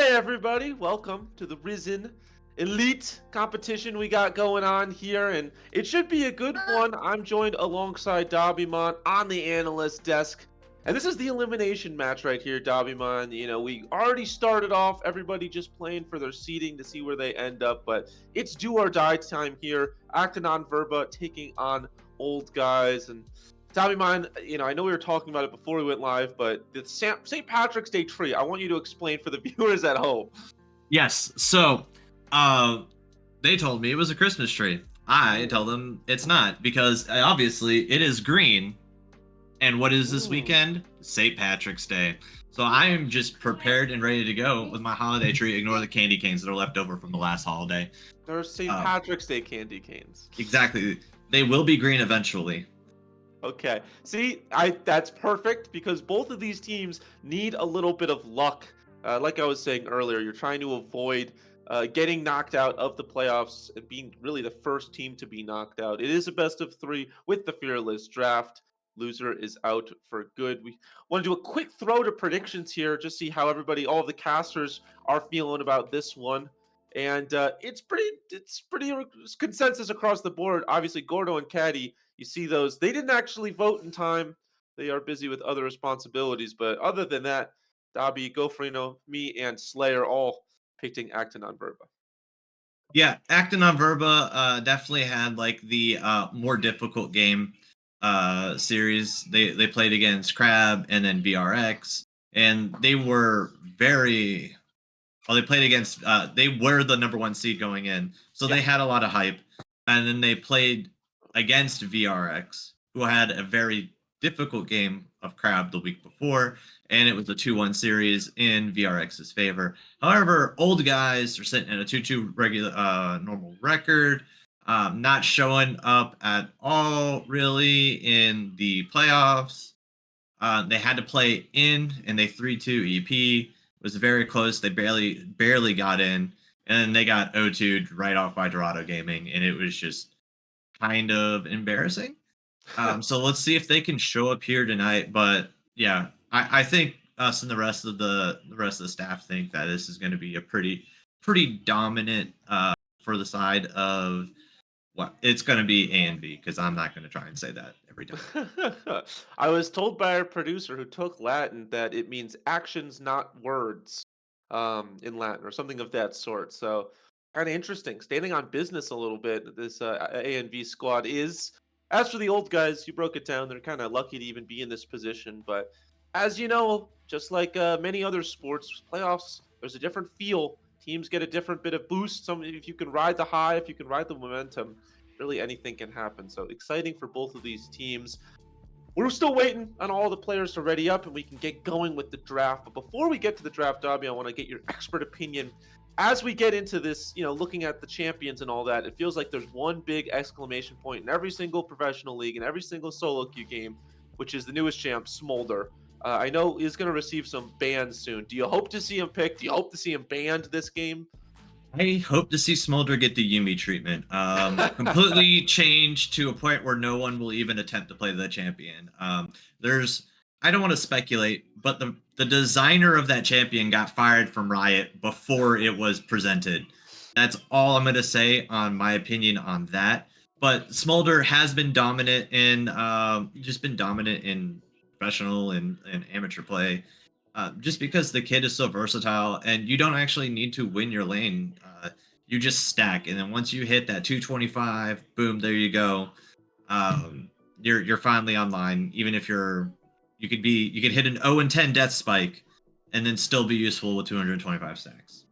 Hey everybody, welcome to the Risen Elite competition we got going on here, and it should be a good one. I'm joined alongside Dobbymon on the analyst desk, and this is the elimination match right here, Dobbymon. We already started off, everybody just playing for their seeding to see where they end up, but it's do or die time here. Acta Verba taking on old guys, and Tommy, mine, I know we were talking about it before we went live, but the St. Patrick's Day tree, I want you to explain for the viewers at home. Yes. So, uh, they told me it was a Christmas tree. I Ooh. told them it's not because obviously it is green. And what is this Ooh. weekend? St. Patrick's Day. So I am just prepared and ready to go with my holiday tree. Ignore the candy canes that are left over from the last holiday. There's St. Uh, Patrick's Day candy canes. exactly. They will be green eventually. Okay. See, that's perfect because both of these teams need a little bit of luck. Like I was saying earlier, you're trying to avoid getting knocked out of the playoffs and being really the first team to be knocked out. It is a best of three with the fearless draft. Loser is out for good. We want to do a quick throw to predictions here, just see how all of the casters are feeling about this one. And it's pretty consensus across the board. Obviously, Gordo and Caddy, you see those. They didn't actually vote in time. They are busy with other responsibilities. But other than that, Dobby, Gofrino, me, and Slayer all picking Acton on Verba. Yeah, acting on Verba definitely had like the more difficult game series. They played against Crab and then VRX, and they were very well. They played against they were the number one seed going in, so Yeah. they had a lot of hype. And then they played against VRX, who had a very difficult game of Crab the week before, and it was a 2-1 series in VRX's favor. However, old guys are sitting at a 2-2 regular normal record, not showing up at all really in the playoffs. They had to play in, and they 3-2 EP. It was very close. They barely got in, and then they got 0-2'd right off by Dorado Gaming, and it was just kind of embarrassing. So let's see if they can show up here tonight. But yeah, I think us and the rest of the staff think that this is going to be a pretty dominant for the side of what it's going to be A and B, because I'm not going to try and say that every time. I was told by our producer who took Latin that it means actions, not words, in Latin or something of that sort. So kind of interesting. Standing on business a little bit. This A and V squad is. As for the old guys, you broke it down. They're kind of lucky to even be in this position. But as you know, just like many other sports, playoffs, there's a different feel. Teams get a different bit of boost. Some if you can ride the high, if you can ride the momentum, really anything can happen. So exciting for both of these teams. We're still waiting on all the players to ready up and we can get going with the draft. But before we get to the draft, Dobby, I want to get your expert opinion. As we get into this, looking at the champions and all that, it feels like there's one big exclamation point in every single professional league and every single solo queue game, which is the newest champ, Smolder. I know he's going to receive some bans soon. Do you hope to see him picked? Do you hope to see him banned this game? I hope to see Smolder get the Yumi treatment. Completely changed to a point where no one will even attempt to play the champion. I don't want to speculate, but the designer of that champion got fired from Riot before it was presented. That's all I'm going to say on my opinion on that. But Smolder has been dominant in just been dominant in professional and amateur play, just because the kid is so versatile and you don't actually need to win your lane. You just stack, and then once you hit that 225, boom, there you go. You're finally online. Even if you could hit an 0 and 10 death spike, and then still be useful with 225 stacks.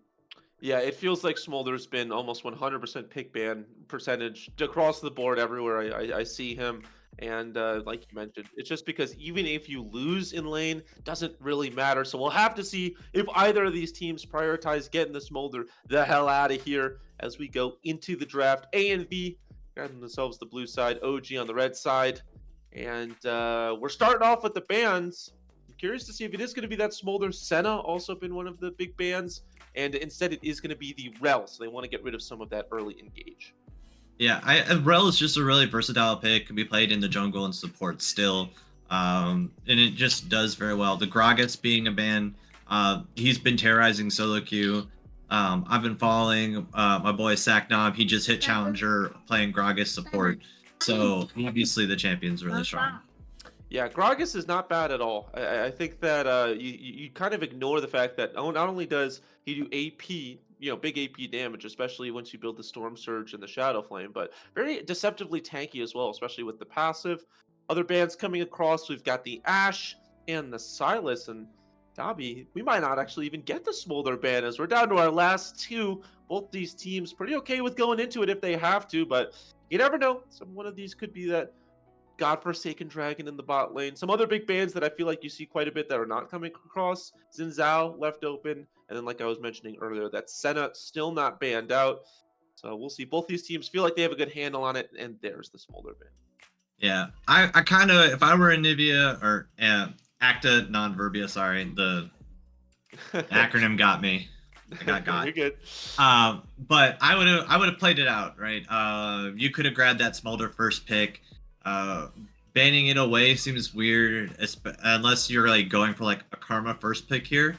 Yeah, it feels like Smolder's been almost 100% pick ban percentage across the board everywhere I see him. And like you mentioned, it's just because even if you lose in lane, doesn't really matter. So we'll have to see if either of these teams prioritize getting the Smolder the hell out of here as we go into the draft. A and B grabbing themselves the blue side, OG on the red side. And we're starting off with the bans. I'm curious to see if it is going to be that Smolder. Senna also been one of the big bans, and instead it is going to be the Rel, so they want to get rid of some of that early engage. Yeah, Rel is just a really versatile pick. Can be played in the jungle and support still, and it just does very well. The Gragas being a ban He's been terrorizing solo queue. I've been following my boy Sacknob. He just hit Challenger playing Gragas support. So obviously the champion's really strong. Yeah, Gragas is not bad at all. I think that you kind of ignore the fact that not only does he do AP, big AP damage, especially once you build the Storm Surge and the Shadow Flame, but very deceptively tanky as well, especially with the passive. Other bans coming across, we've got the Ash and the Silas, and Dobby, we might not actually even get the Smolder ban as we're down to our last two. Both these teams pretty okay with going into it if they have to, but you never know. One of these could be that godforsaken dragon in the bot lane. Some other big bans that I feel like you see quite a bit that are not coming across. Xin Zhao left open, and then like I was mentioning earlier, that Senna still not banned out. So we'll see. Both these teams feel like they have a good handle on it, and there's the Smolder ban. Yeah, I kind of, if I were in Nivea or Acta non-Verbia, sorry, the acronym got me. I You're got. good. But I would have played it out, right? You could have grabbed that Smolder first pick. Uh, Banning it away seems weird, unless you're like going for like a Karma first pick here.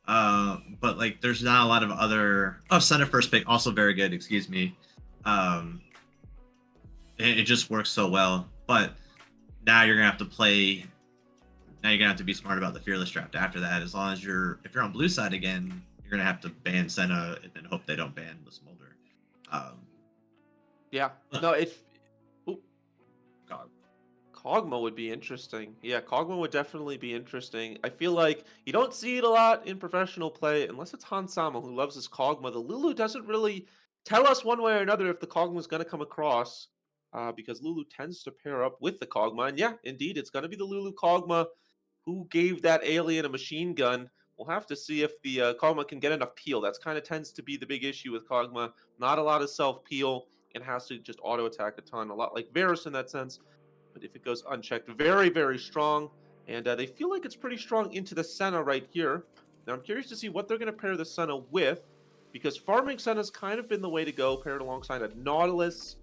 But like there's not a lot of other. Oh, Center first pick also very good. Excuse me. Um, it just works so well. But now you're gonna have to play. Now you're gonna have to be smart about the fearless draft after that. As long as if you're on blue side again, you're gonna have to ban Senna and then hope they don't ban the Smolder. Um, Yeah. but, No, if God, Kog'Maw would be interesting. Yeah, Kog'Maw would definitely be interesting. I feel like you don't see it a lot in professional play unless it's Han Sama who loves his Kog'Maw. The Lulu doesn't really tell us one way or another if the Kog'Maw is going to come across because Lulu tends to pair up with the Kog'Maw. And yeah, indeed, it's going to be the Lulu Kog'Maw who gave that alien a machine gun. We'll have to see if the Kog'Maw can get enough peel. That's kind of tends to be the big issue with Kog'Maw. Not a lot of self peel and has to just auto attack a ton, a lot like Varus in that sense. But if it goes unchecked, very, very strong. And they feel like it's pretty strong into the Senna right here. Now, I'm curious to see what they're going to pair the Senna with, because farming Senna's kind of been the way to go, paired alongside a Nautilus,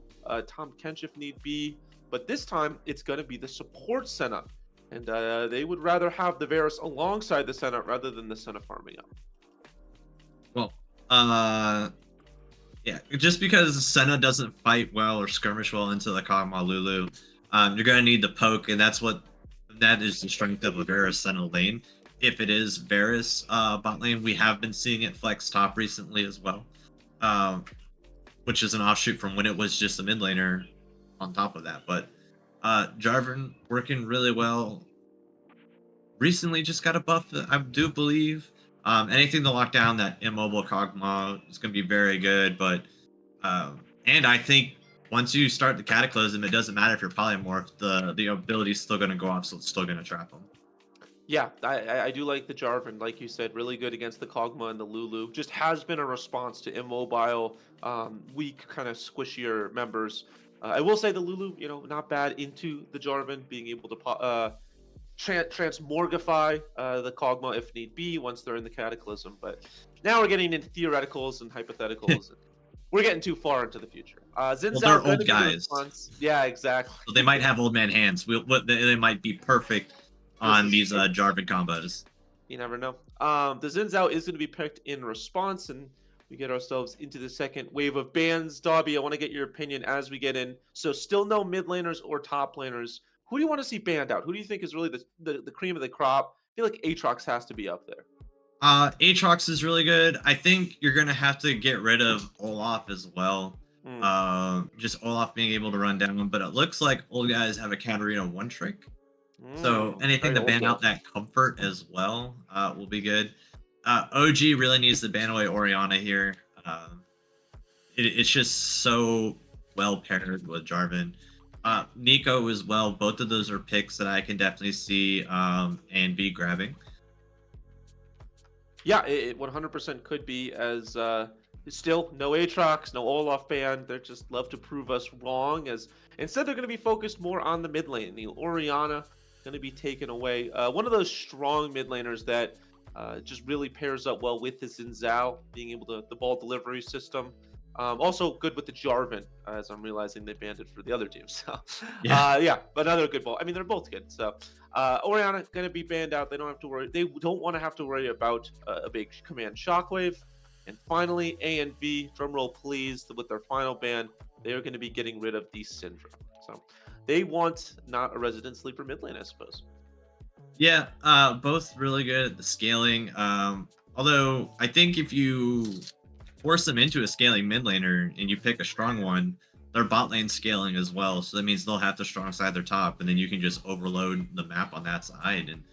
Tom Kench if need be. But this time, it's going to be the support Senna. And they would rather have the Varus alongside the Senna rather than the Senna farming up. well, yeah, just because Senna doesn't fight well or skirmish well into the Kog'Maw Lulu, you're gonna need the poke, and that is the strength of a Varus Senna lane. If it is Varus bot lane, we have been seeing it flex top recently as well, um, which is an offshoot from when it was just a mid laner on top of that. But Jarvan working really well. Recently just got a buff that I do believe. Anything to lock down that immobile Kog'Maw is going to be very good. But and I think once you start the Cataclysm, it doesn't matter if you're polymorph. The ability is still going to go off, so it's still going to trap them. Yeah, I do like the Jarvan, like you said, really good against the Kog'Maw and the Lulu. Just has been a response to immobile, weak, kind of squishier members. I will say the Lulu, not bad into the Jarvan, being able to transmorgify the Kog'Maw if need be once they're in the Cataclysm. But now we're getting into theoreticals and hypotheticals. We're getting too far into the future. Xin Well, Zhao they're going to old be the guys, response. Yeah, exactly. so they might have old man hands. They might be perfect This on is these true. Jarvan combos. You never know. The Xin Zhao is going to be picked in response, and we get ourselves into the second wave of bans. Dobby, I want to get your opinion as we get in. So, still no mid laners or top laners. Who do you want to see banned out? Who do you think is really the cream of the crop? I feel like Aatrox has to be up there. Aatrox is really good. I think you're gonna have to get rid of Olaf as well. Mm, Just Olaf being able to run down, but it looks like old guys have a Katarina one trick. So anything very to old ban out girl. that comfort as well will be good. OG really needs to ban away Oriana here. It's just so well paired with Jarvan. Nico as well. Both of those are picks that I can definitely see and be grabbing. Yeah, it 100% could be as still no Aatrox, no Olaf ban. They just love to prove us wrong. As instead they're going to be focused more on the mid lane. The Oriana going to be taken away. One of those strong mid laners that just really pairs up well with the Xin Zhao, being able to the ball delivery system. Also good with the Jarvan, as I'm realizing they banned it for the other teams. So, Yeah. yeah, but another good ball. I mean, they're both good. So, Oriana going to be banned out. They don't have to worry. They don't want to have to worry about a big command shockwave. And finally, A and V, drumroll please, with their final ban, they are going to be getting rid of the Syndrome. So, they want not a resident sleeper mid lane, I suppose. Yeah, both really good at the scaling. Although I think if you force them into a scaling mid laner and you pick a strong one, their bot lane scaling as well. So that means they'll have to strong side their top, and then you can just overload the map on that side, and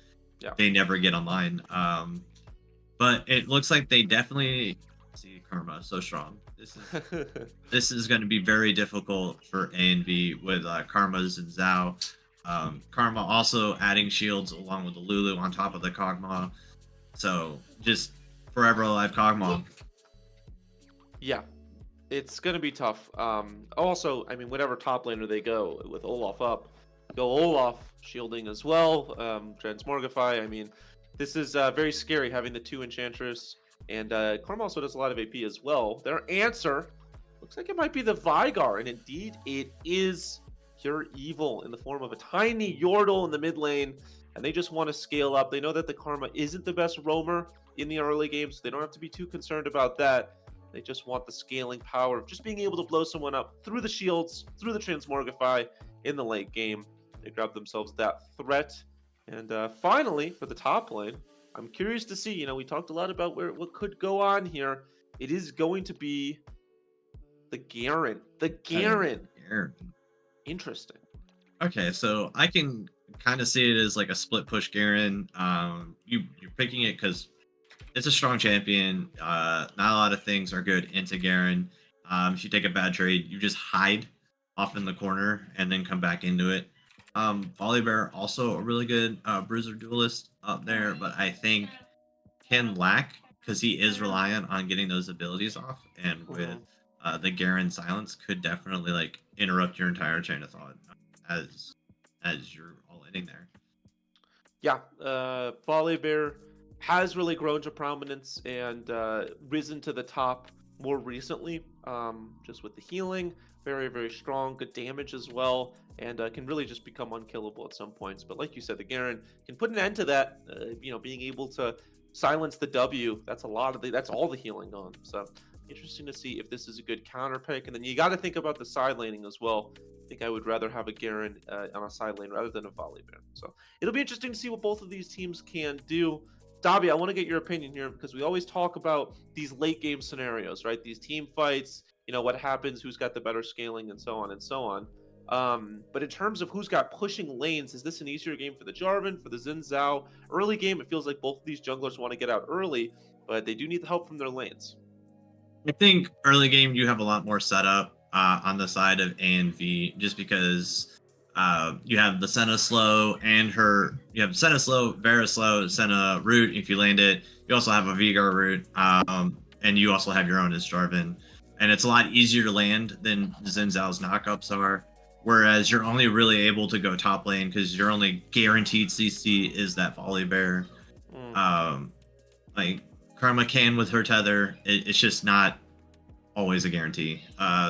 Yeah. they never get online. But it looks like they definitely see Karma so strong. This is going to be very difficult for A and B with Karma's and Zhao. Karma also adding shields along with the Lulu on top of the Kog'Maw. So just forever alive Kog'Maw. Yeah, it's gonna be tough. Also, I mean, whatever top laner they go with Olaf up, go Olaf shielding as well. Transmorgify. I mean, this is very scary having the two Enchantress, and Karma also does a lot of AP as well. Their answer looks like it might be the Vigar, and indeed it is pure evil in the form of a tiny Yordle in the mid lane, and they just want to scale up. They know that the Karma isn't the best roamer in the early games, so they don't have to be too concerned about that. They just want the scaling power of just being able to blow someone up through the shields, through the Transmorgify in the late game. They grab themselves that threat. And finally, for the top lane, I'm curious to see. We talked a lot about what could go on here. It is going to be the Garen. The Uh, Garen. Aaron. Interesting. Okay, so I can kind of see it as like a split push Garen. You're picking it because it's a strong champion. Not a lot of things are good into Garen. If you take a bad trade, you just hide off in the corner and then come back into it. Volibear also a really good bruiser duelist up there, but I think can lack because he is reliant on getting those abilities off, and with Mhm. the Garen silence could definitely like interrupt your entire chain of thought as you're all in there. Yeah, Volibear has really grown to prominence and risen to the top more recently, just with the healing. Very, very strong, good damage as well, and can really just become unkillable at some points. But like you said, the Garen can put an end to that. Being able to silence the W, that's a lot of that's all the healing on. So interesting to see if this is a good counter pick. And then you got to think about the side laning as well. I think I would rather have a Garen on a side lane rather than a Volibear. So it'll be interesting to see what both of these teams can do. Dobby, I want to get your opinion here because we always talk about these late game scenarios, right? These team fights, what happens, who's got the better scaling, and so on and so on. But in terms of who's got pushing lanes, is this an easier game for the Jarvan, for the Xin Zhao? Early game, it feels like both of these junglers want to get out early, but they do need the help from their lanes. I think early game you have a lot more setup on the side of A and V, just because you have the Senna slow and you have Senna slow, Vera slow, Senna root if you land it. You also have a Vigar root, and you also have your own as Jarvan, and it's a lot easier to land than Xin Zhao's knockups are. Whereas you're only really able to go top lane because your only guaranteed CC is that Volibear. Mm, Um, like Karma can with her tether, it's just not always a guarantee.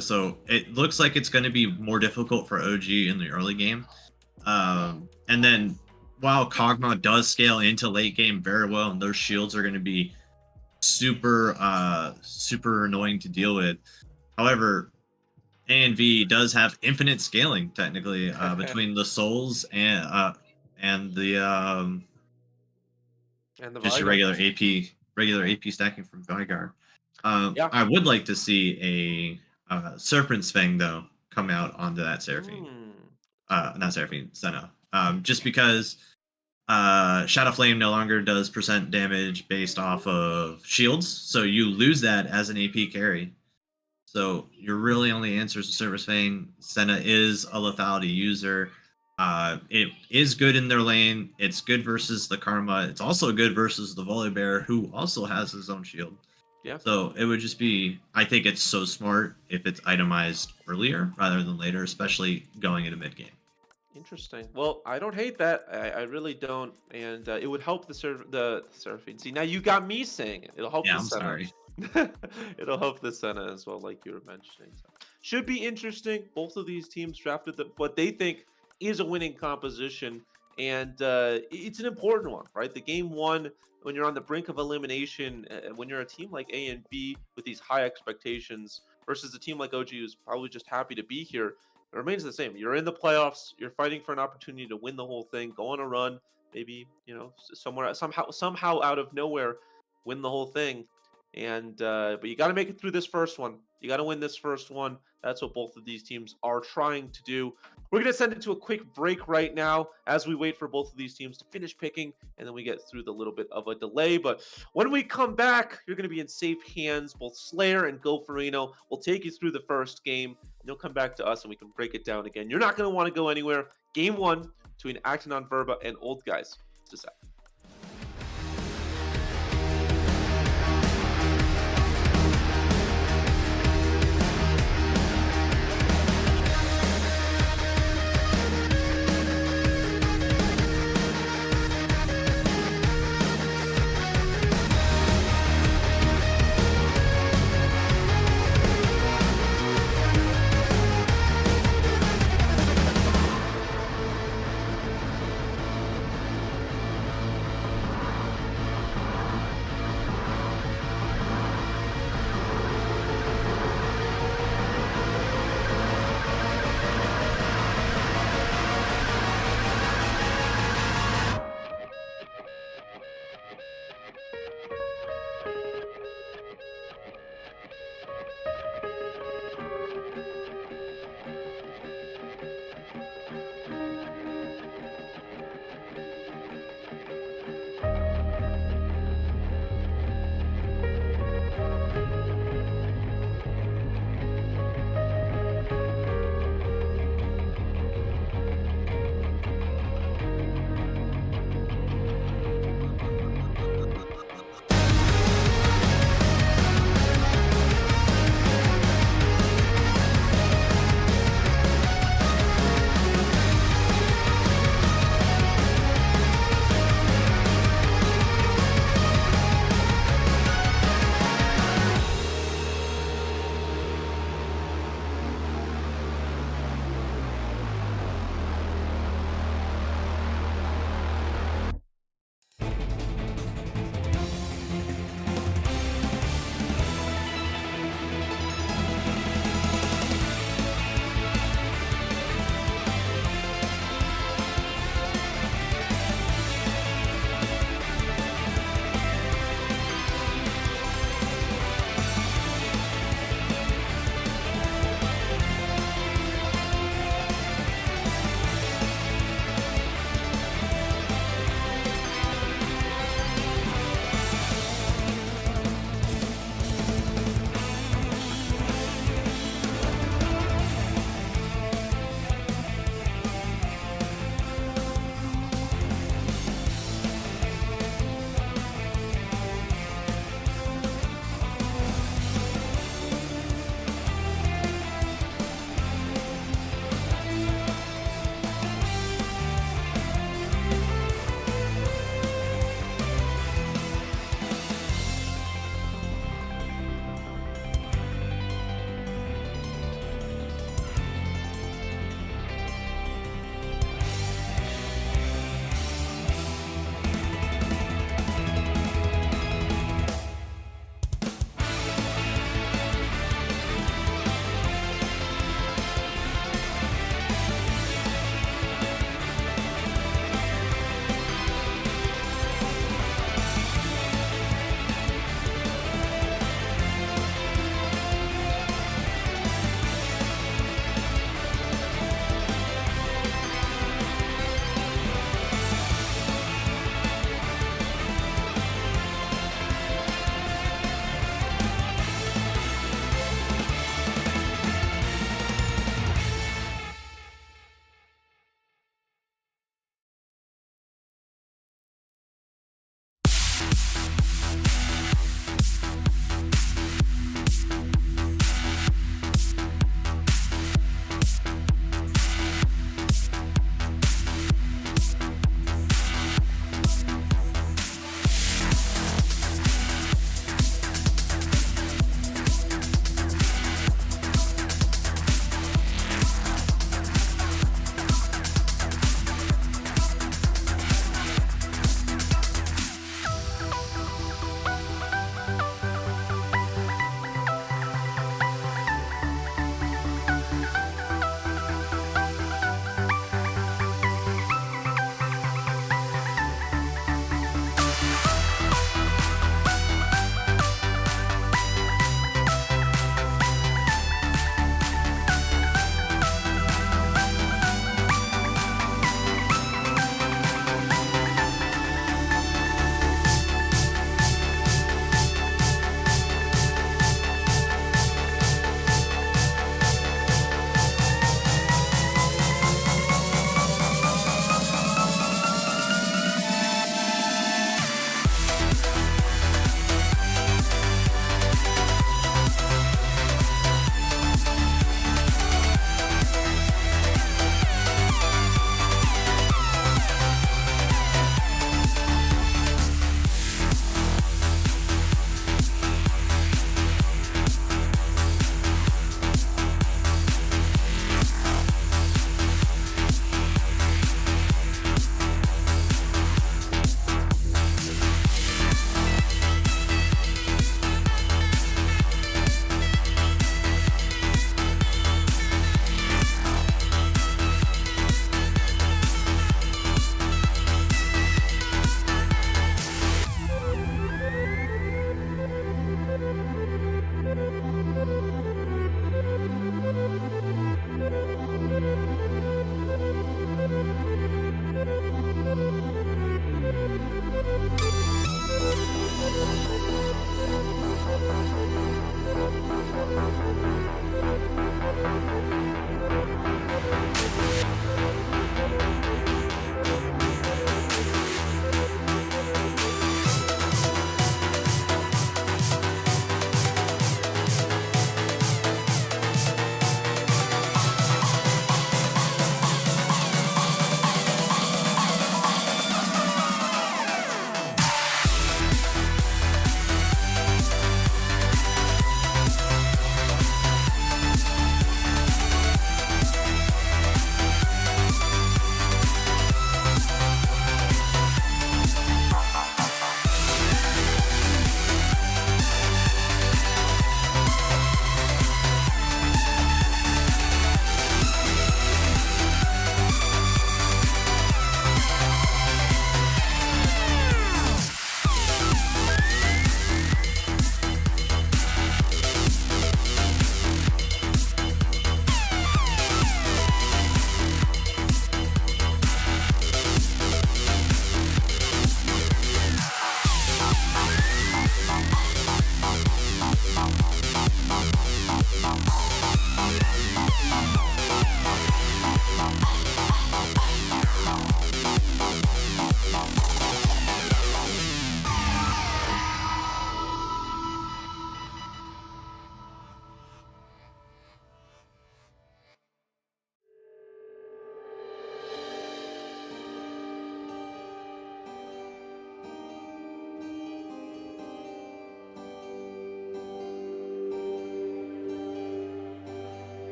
So it looks like it's going to be more difficult for OG in the early game. And then while Kog'Maw does scale into late game very well, and those shields are going to be super annoying to deal with. However, A and V does have infinite scaling technically between the souls and the and the just your Vigar. regular AP stacking from Vigar. Yeah. I would like to see a Serpent's Fang though come out onto that Seraphine. Mm, Not Seraphine, Senna. Just because Shadow Flame no longer does percent damage based off of shields, so you lose that as an AP carry. So your really only answer is Service Fang. Senna is a lethality user. It is good in their lane. It's good versus the Karma. It's also good versus the Volibear, who also has his own shield. yeah. So it would just be, I think it's so smart if it's itemized earlier rather than later, especially going into mid game. Interesting. Well, I don't hate that. I really don't, and it would help the Seraphine. See, now you got me saying it. It'll help Yeah, the I'm Senna. sorry. It'll help the Senna as well, like you were mentioning. So, should be interesting. Both of these teams drafted what they think is a winning composition, and it's an important one, right? The game one, when you're on the brink of elimination, when you're a team like A and B with these high expectations versus a team like OG who's probably just happy to be here, it remains the same. You're in the playoffs. You're fighting for an opportunity to win the whole thing, go on a run, maybe somewhere somehow out of nowhere, win the whole thing. And but you got to make it through this first one. You got to win this first one. That's what both of these teams are trying to do. We're going to send it to a quick break right now as we wait for both of these teams to finish picking, and then we get through the little bit of a delay. But when we come back, you're going to be in safe hands. Both Slayer and Gopherino will take you through the first game, and you'll come back to us and we can break it down again. You're not going to want to go anywhere. Game one between Acta, Verba, and Old Guys. Just a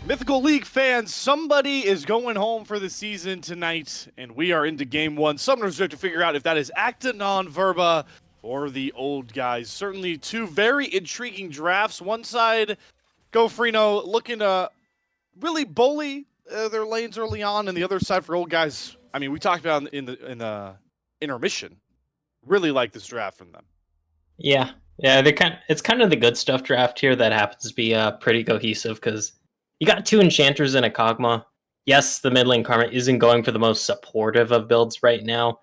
Mythical League fans, somebody is going home for the season tonight, and we are into game one. Summoners have to figure out if that is Acta non-Verba or the old guys. Certainly two very intriguing drafts. One side, Go Freno, looking to really bully their lanes early on, and the other side for old guys. I mean, we talked about in the intermission. Really like this draft from them. Yeah, it's kind of the good stuff draft here that happens to be pretty cohesive because you got two enchanters and a Kog'Maw. Yes, the mid lane Karma isn't going for the most supportive of builds right now.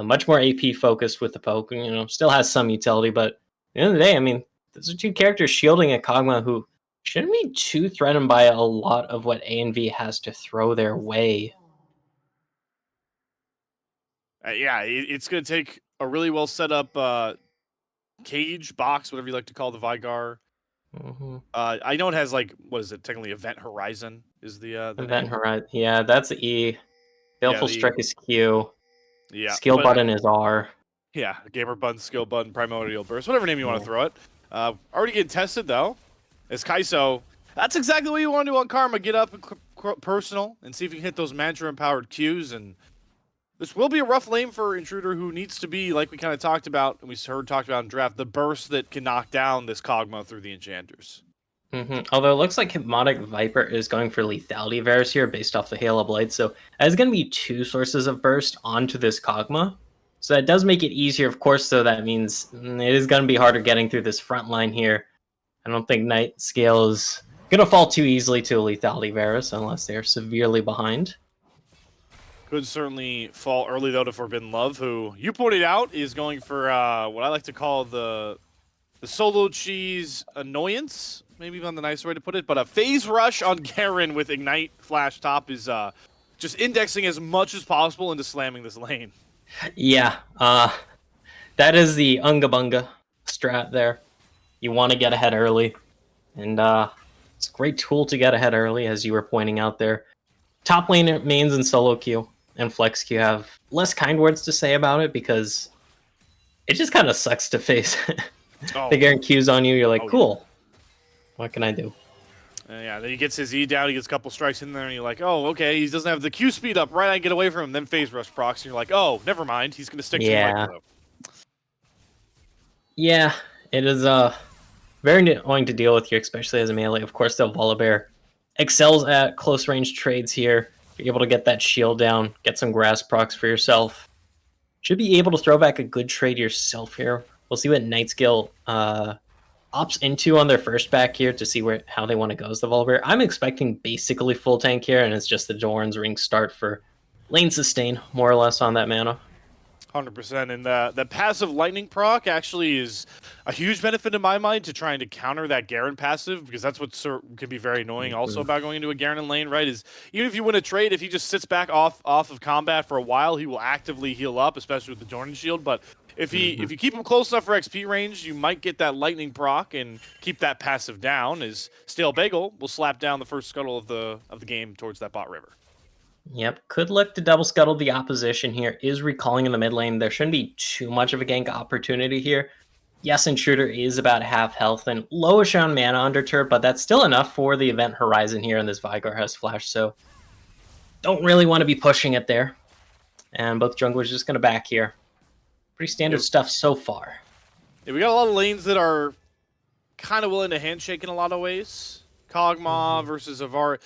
Much more AP focused with the poke, still has some utility, but at the end of the day, I mean, those are two characters shielding a Kog'Maw who shouldn't be too threatened by a lot of what A and V has to throw their way. It's going to take a really well set up cage, box, whatever you like to call the Vigar. Mm-hmm. I know it has what is it? Technically, Event Horizon is the Event name. Horizon. Yeah, that's E. Baleful Strike is Q. Yeah. Skill button is R. Yeah, Gamer button, skill button, Primordial Burst, whatever name you want to throw it. Already getting tested though. As Kai'So, that's exactly what you want to do on Karma. Get up and personal and see if you can hit those mantra empowered Qs. And this will be a rough lane for Intruder, who needs to be, like we kind of talked about, and we talked about in draft, the burst that can knock down this Kog'Maw through the enchanters. Mm-hmm. Although it looks like Hypnotic Viper is going for lethality Varus here based off the Hail of Blight, so there's going to be two sources of burst onto this Kog'Maw. So that does make it easier, of course, so that means it is going to be harder getting through this front line here. I don't think Night Scale is going to fall too easily to a lethality Varus unless they're severely behind. Could certainly fall early, though, to Forbidden Love, who you pointed out is going for what I like to call the solo cheese annoyance, maybe on the nicer way to put it, but a phase rush on Garen with Ignite Flash Top is just indexing as much as possible into slamming this lane. Yeah, that is the Unga Bunga strat there. You want to get ahead early, and it's a great tool to get ahead early, as you were pointing out there. Top lane mains and solo queue and flex queue have less kind words to say about it because it just kind of sucks to face. They Garen Qs on you, you're like, cool. What can I do? Yeah, then he gets his E down, he gets a couple strikes in there, and you're like, oh, okay, he doesn't have the Q speed up, right? I get away from him, then phase rush procs, and you're like, oh, never mind, he's going to stick to the Yeah, it is very annoying to deal with here, especially as a melee. Of course, though, Volibear excels at close range trades here. You're able to get that shield down, get some grass procs for yourself. Should be able to throw back a good trade yourself here. We'll see what Nightskill opts into on their first back here to see how they want to go as the Volibear. I'm expecting basically full tank here, and it's just the Doran's Ring start for lane sustain, more or less, on that mana. 100%, and the passive lightning proc actually is a huge benefit in my mind to trying to counter that Garen passive, because that's what can be very annoying also about going into a Garen lane, right? Is even if you win a trade, if he just sits back off of combat for a while, he will actively heal up, especially with the Doran shield. But if you keep him close enough for XP range, you might get that lightning proc and keep that passive down, as Stale Bagel will slap down the first scuttle of the game towards that bot river. Yep, could look to double scuttle the opposition here. Is recalling in the mid lane. There shouldn't be too much of a gank opportunity here. Yes, Intruder is about half health and lowish on mana under turret, but that's still enough for the Event Horizon here, and this Vigar has flash, so don't really want to be pushing it there. And both junglers just going to back here. Pretty standard stuff so far. Yeah, we got a lot of lanes that are kind of willing to handshake in a lot of ways. Kog'Maw versus Avar.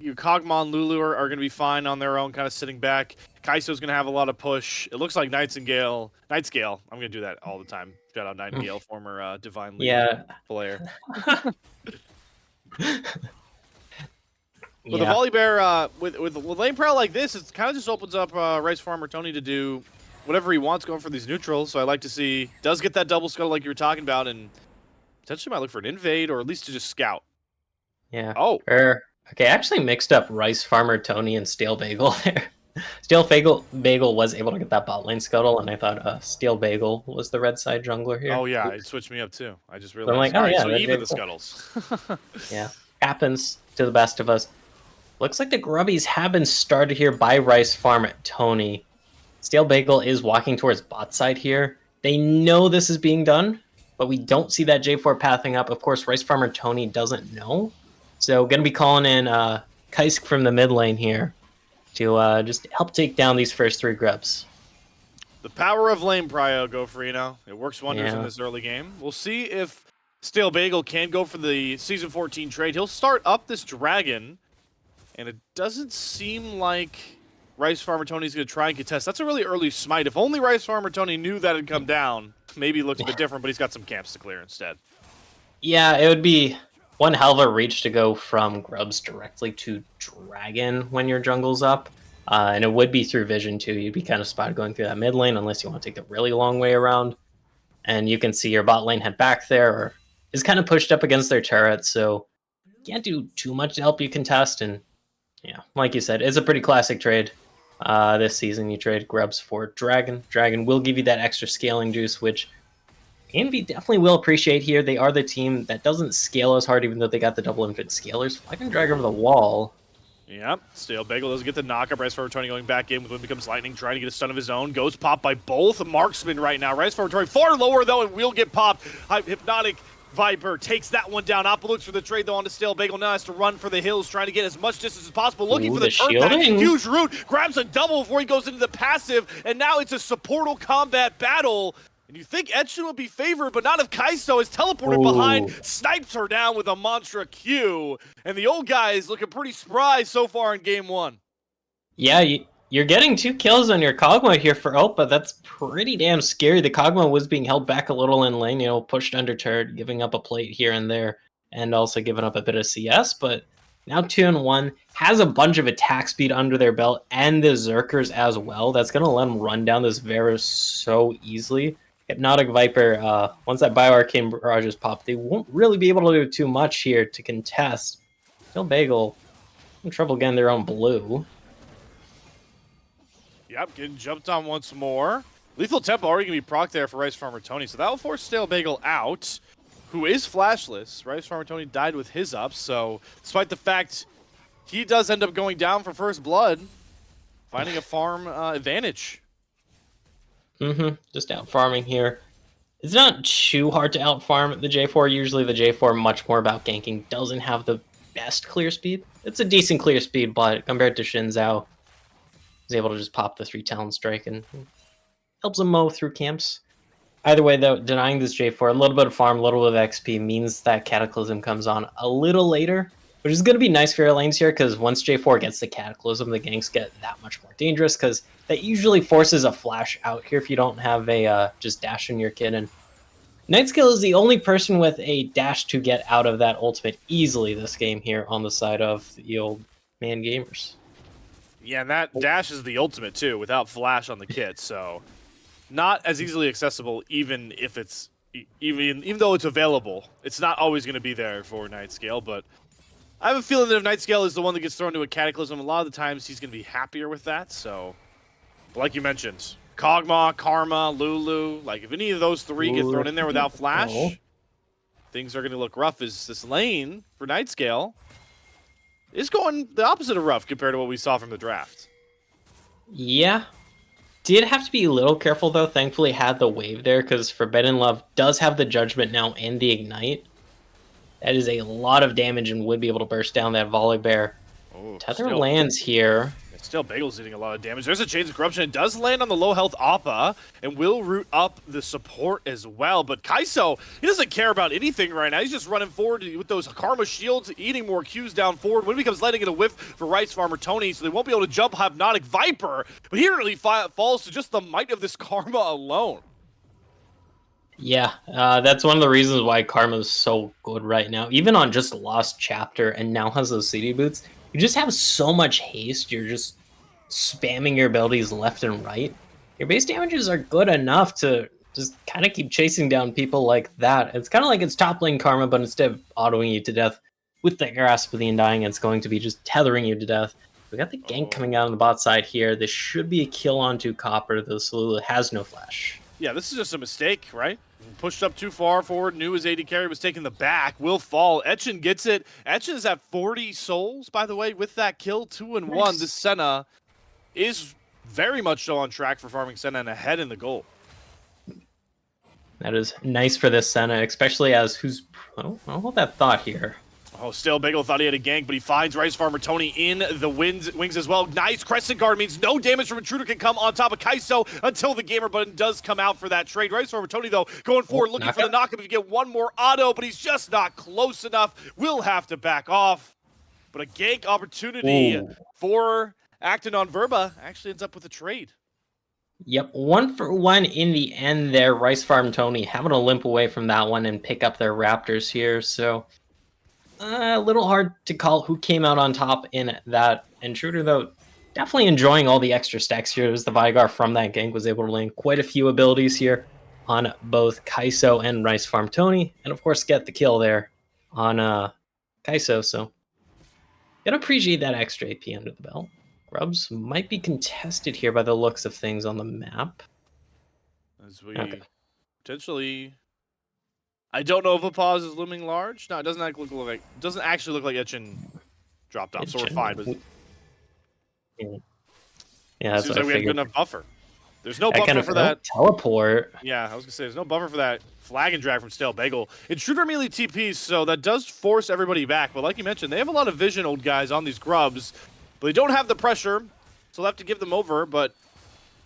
Kog'Maw and Lulu are going to be fine on their own, kind of sitting back. Kai'So's going to have a lot of push. It looks like Nightscale. I'm going to do that all the time. Shout out Nightingale, former Divine League player. With a Volibear, with lane prowl like this, it kind of just opens up Rice Farmer Tony to do whatever he wants going for these neutrals. So I like to see, does get that double scuttle like you were talking about, and potentially might look for an invade or at least to just scout. Yeah. Oh. Okay, I actually mixed up Rice Farmer Tony and Stale Bagel there. Stale Bagel was able to get that bot lane scuttle, and I thought Stale Bagel was the red side jungler here. Oh yeah, it switched me up too. I just realized. So I'm like, so even the scuttles. Yeah, happens to the best of us. Looks like the grubbies have been started here by Rice Farm Tony. Stale Bagel is walking towards bot side here. They know this is being done, but we don't see that J4 pathing up. Of course, Rice Farmer Tony doesn't know. So going to be calling in Kaisk from the mid lane here to just help take down these first 3 grubs. The power of lane prio, Gofrino. It works wonders in Yeah. this early game. We'll see if Stale Bagel can go for the Season 14 trade. He'll start up this dragon, and it doesn't seem like Rice Farmer Tony's going to try and contest. That's a really early smite. If only Rice Farmer Tony knew that had come down, maybe it looks a bit different, but he's got some camps to clear instead. Yeah, it would be one hell of a reach to go from grubs directly to dragon when your jungle's up. And it would be through vision too. You'd be kind of spotted going through that mid lane unless you want to take the really long way around. And you can see your bot lane head back there or is kind of pushed up against their turret. So can't do too much to help you contest. And yeah, like you said, it's a pretty classic trade. This season you trade grubs for dragon. Dragon will give you that extra scaling juice, which AMV definitely will appreciate here. They are the team that doesn't scale as hard even though they got the double infinite scalers. I can drag over the wall. Yep, Stale Bagel doesn't get the knock-up. Rice Farmer Tony going back in with Wind Becomes Lightning, trying to get a stun of his own. Goes popped by both marksmen right now. Rice Farmer Tony far lower, though, and will get popped. Hypnotic Viper takes that one down. Appa looks for the trade, though, onto Stale Bagel. Now has to run for the hills, trying to get as much distance as possible. Looking for the turn back. Huge root. Grabs a double before he goes into the passive, and now it's a supportal combat battle. And you think Etchin would be favored, but not if Kaiso is teleported behind, snipes her down with a Mantra Q. And the old guy is looking pretty spry so far in game 1. Yeah, you're getting 2 kills on your Kog'Maw here for Opa. That's pretty damn scary. The Kog'Maw was being held back a little in lane, pushed under turret, giving up a plate here and there, and also giving up a bit of CS. But now 2-1, has a bunch of attack speed under their belt, and the Zerkers as well. That's going to let them run down this Verba so easily. Hypnotic Viper, once that Bioarcane Barrage is popped, they won't really be able to do too much here to contest. Still Bagel in trouble getting their own blue. Yep, getting jumped on once more. Lethal Tempo already going to be proc there for Rice Farmer Tony, so that will force Stale Bagel out, who is flashless. Rice Farmer Tony died with his up, so despite the fact he does end up going down for first blood, finding a farm advantage. Just out farming here. It's not too hard to out farm the J4. Usually the J4 much more about ganking. Doesn't have the best clear speed. It's a decent clear speed, but compared to Xin Zhao, he's able to just pop the 3 Talon Strike and helps him mow through camps. Either way, though, denying this J4, a little bit of farm, a little bit of XP means that Cataclysm comes on a little later, which is going to be nice for your lanes here, because once J4 gets the Cataclysm, the ganks get that much more dangerous, because that usually forces a flash out here if you don't have a just dash in your kit. And Nightskill is the only person with a dash to get out of that ultimate easily this game here on the side of the old man gamers. Yeah, and that dash is the ultimate, too, without flash on the kit, so not as easily accessible even if it's even though it's available. It's not always going to be there for Nightscale, but I have a feeling that if Nightscale is the one that gets thrown to a Cataclysm, a lot of the times he's going to be happier with that. So, like you mentioned, Kog'Maw, Karma, Lulu, like if any of those 3 get thrown in there without flash, things are going to look rough, as this lane for Nightscale is going the opposite of rough compared to what we saw from the draft. Yeah. Did have to be a little careful, though. Thankfully had the wave there, because Forbidden Love does have the Judgment now and the Ignite. That is a lot of damage and would be able to burst down that Volibear. Tether lands here. Still Bagel's eating a lot of damage. There's a Chains of Corruption. It does land on the low health Appa and will root up the support as well. But Kaiso, he doesn't care about anything right now. He's just running forward with those Karma shields, eating more Qs down forward. When he becomes letting it a whiff for Rice Farmer Tony, so they won't be able to jump Hypnotic Viper. But he really falls to just the might of this Karma alone. Yeah, that's one of the reasons why Karma is so good right now. Even on just Lost Chapter and now has those CD boots, you just have so much haste. You're just spamming your abilities left and right. Your base damages are good enough to just kind of keep chasing down people like that. It's kind of like it's top lane Karma, but instead of autoing you to death with the Grasp of the Undying, it's going to be just tethering you to death. We got the gank coming out on the bot side here. This should be a kill onto Copper. The Salula has no flash. Yeah, this is just a mistake, right? Pushed up too far forward, knew his AD carry was taking the back, will fall. Etchin gets it. Etchin is at 40 souls, by the way, with that kill, 2-1. Nice. This Senna is very much so on track for farming Senna and ahead in the goal. That is nice for this Senna, especially as I'll hold that thought here. Oh, still Bagel thought he had a gank, but he finds Rice Farmer Tony in the wings as well. Nice Crescent Guard means no damage from Intruder can come on top of Kaiso until the gamer button does come out for that trade. Rice Farmer Tony, though, going forward, looking for the knockup. If you get one more auto, but he's just not close enough. Will have to back off. But a gank opportunity for Acta on Verba actually ends up with a trade. Yep, 1-for-1 in the end there. Rice Farm Tony having to limp away from that one and pick up their Raptors here, so a little hard to call who came out on top in that. Intruder, though, definitely enjoying all the extra stacks here as the Vigar from that gank was able to land quite a few abilities here on both Kaiso and Rice Farm Tony, and of course get the kill there on Kaiso, so gotta appreciate that extra AP under the belt. Grubs might be contested here by the looks of things on the map. As we potentially... I don't know if a pause is looming large. No, it doesn't actually look like Etchin dropped off, so we're fine. But yeah, that's seems what like we have good enough buffer. There's no buffer for that teleport. Yeah, I was gonna say there's no buffer for that flag and drag from Stale Bagel. Intruder immediately TPs, so that does force everybody back. But like you mentioned, they have a lot of vision, old guys, on these grubs, but they don't have the pressure, so they'll have to give them over. But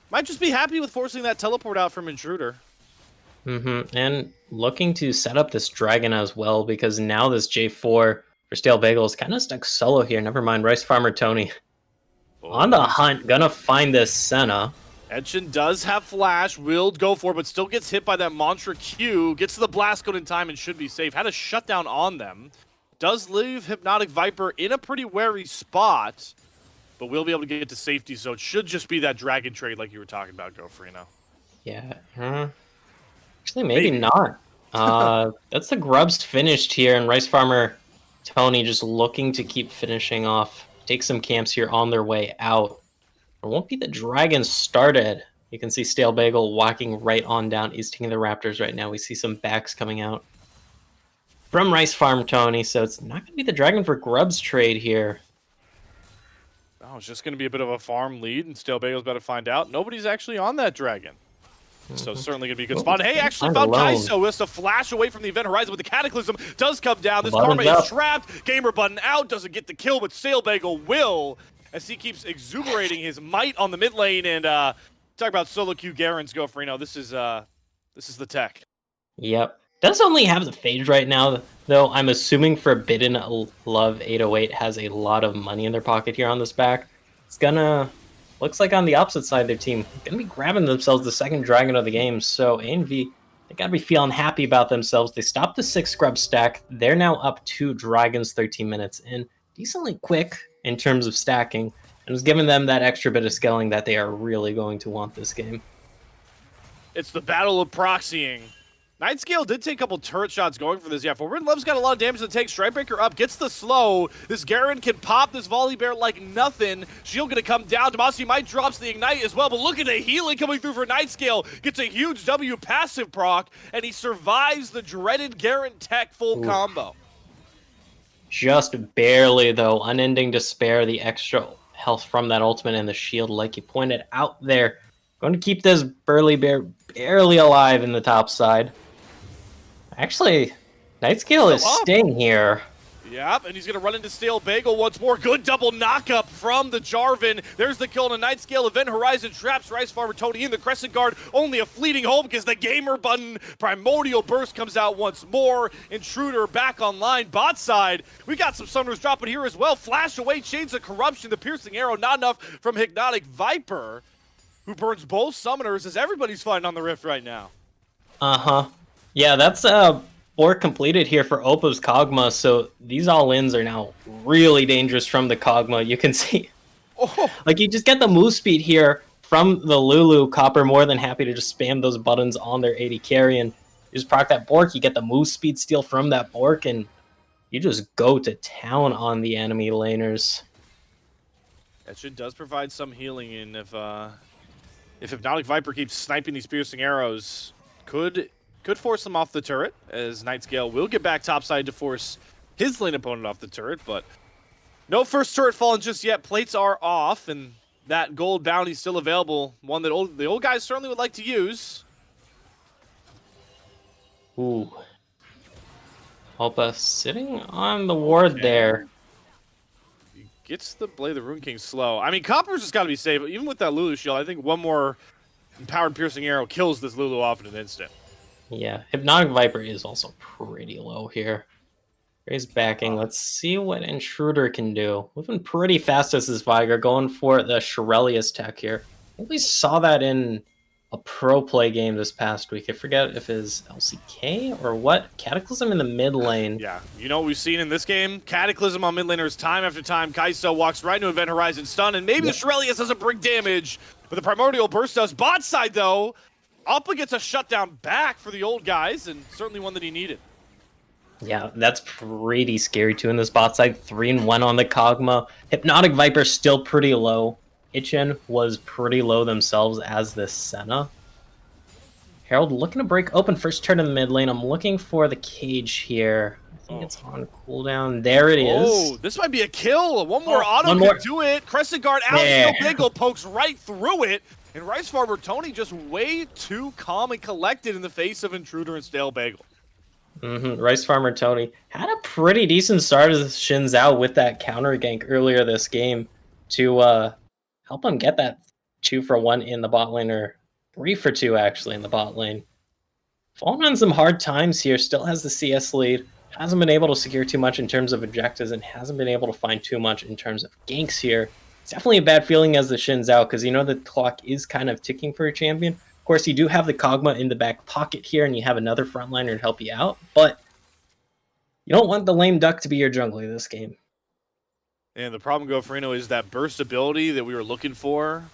might just be happy with forcing that teleport out from Intruder. And looking to set up this dragon as well, because now this J4 for Stale Bagel is kind of stuck solo here. Never mind, Rice Farmer Tony on the hunt, gonna find this Senna. Etchin does have flash, will go for it, but still gets hit by that Mantra Q. Gets to the blast code in time and should be safe. Had a shutdown on them. Does leave Hypnotic Viper in a pretty wary spot, but will be able to get to safety, so it should just be that dragon trade like you were talking about, Gofrino. Yeah. Actually, maybe not. That's the grubs finished here, and Rice Farmer Tony just looking to keep finishing off. Take some camps here on their way out. It won't be the dragon started. You can see Stale Bagel walking right on down. He's taking the Raptors right now. We see some backs coming out from Rice Farm Tony, so it's not going to be the dragon for grubs trade here. Oh, it's just going to be a bit of a farm lead, and Stale Bagel's about to find out. Nobody's actually on that dragon. So certainly going to be a good spot. Hey, actually found Kaiso, who has to flash away from the event horizon, but the Cataclysm does come down. This Karma is trapped. Gamer button out, doesn't get the kill, but Stale Bagel will, as he keeps exuberating his might on the mid lane. And talk about solo queue Garen's Gofrino. This is the tech. Yep. Does only have the phage right now, though. I'm assuming Forbidden Love 808 has a lot of money in their pocket here on this back. It's gonna... Looks like on the opposite side of their team, going to be grabbing themselves the second dragon of the game. So A&V, they got to be feeling happy about themselves. They stopped the 6 scrub stack. They're now up 2 dragons, 13 minutes in. Decently quick in terms of stacking. And it's giving them that extra bit of scaling that they are really going to want this game. It's the battle of proxying. Nightscale did take a couple turret shots going for this. Yeah, Forbidden Love's got a lot of damage to take. Strikebreaker up, gets the slow. This Garen can pop this volley bear like nothing. Shield gonna come down. Demacia might drops the ignite as well, but look at the healing coming through for Nightscale. Gets a huge W passive proc, and he survives the dreaded Garen tech full combo. Just barely, though. Unending Despair, the extra health from that ultimate and the shield, like you pointed out there. Going to keep this burly bear barely alive in the top side. Actually, Nightscale is staying here. Yep, and he's going to run into Stale Bagel once more. Good double knockup from the Jarvan. There's the kill on a Nightscale event. Horizon traps Rice Farmer Tony in the Crescent Guard. Only a fleeting home because the gamer button. Primordial Burst comes out once more. Intruder back online. Bot side, we got some Summoners dropping here as well. Flash away, Chains of Corruption. The Piercing Arrow, not enough from Hypnotic Viper, who burns both Summoners as everybody's fighting on the Rift right now. Yeah, that's or completed here for Opa's Kog'Maw, so these all-ins are now really dangerous from the Kog'Maw. You can see, like, you just get the move speed here from the Lulu. Copper more than happy to just spam those buttons on their AD carry, and you just proc that Bork, you get the move speed steal from that Bork, and you just go to town on the enemy laners. That should does provide some healing, and if Hypnotic Viper keeps sniping these piercing arrows, could force them off the turret, as Nightscale will get back topside to force his lane opponent off the turret, but no first turret fallen just yet. Plates are off, and that gold bounty still available, one that the old guys certainly would like to use. Ooh. Alpa sitting on the ward Okay. there. He gets the Blade of the Rune King slow. I mean, Copper's just got to be safe. Even with that Lulu shield, I think one more empowered piercing arrow kills this Lulu off in an instant. Yeah, Hypnotic Viper is also pretty low here. He's backing. Let's see what Intruder can do. Moving pretty fast as this Viger, going for the Shirelius tech here. I think we saw that in a pro play game this past week. I forget if it's LCK or what. Cataclysm in the mid lane. Yeah, you know what we've seen in this game? Cataclysm on mid laners time after time. Kai'Sa walks right into Event Horizon stun, and maybe the Shirelius doesn't bring damage, but the Primordial Burst does. Bot side, though, Appa gets a shutdown back for the old guys, and certainly one that he needed. Yeah, that's pretty scary too in this bot side. 3-1 on the Kog'Maw. Hypnotic Viper still pretty low. Itchen was pretty low themselves as this Senna. Herald looking to break open first turn in the mid lane. I'm looking for the cage here. I think it's on cooldown. There it is. Oh, this might be a kill. One more auto one could more. do it. Crescent Guard out. There. Steel Bagel pokes right through it. And Rice Farmer Tony just way too calm and collected in the face of Intruder and Stale Bagel. Rice Farmer Tony had a pretty decent start as Shin Zhao with that counter gank earlier this game to help him get that 2-for-1 in the bot lane, or 3-for-2 actually in the bot lane. Falling on some hard times here, still has the CS lead, hasn't been able to secure too much in terms of objectives, and hasn't been able to find too much in terms of ganks here. It's definitely a bad feeling as the Shin's out, because you know the clock is kind of ticking for a champion. Of course, you do have the Kog'Maw in the back pocket here, and you have another frontliner to help you out, but you don't want the lame duck to be your jungler this game. And the problem, Gofrino, is that burst ability that we were looking for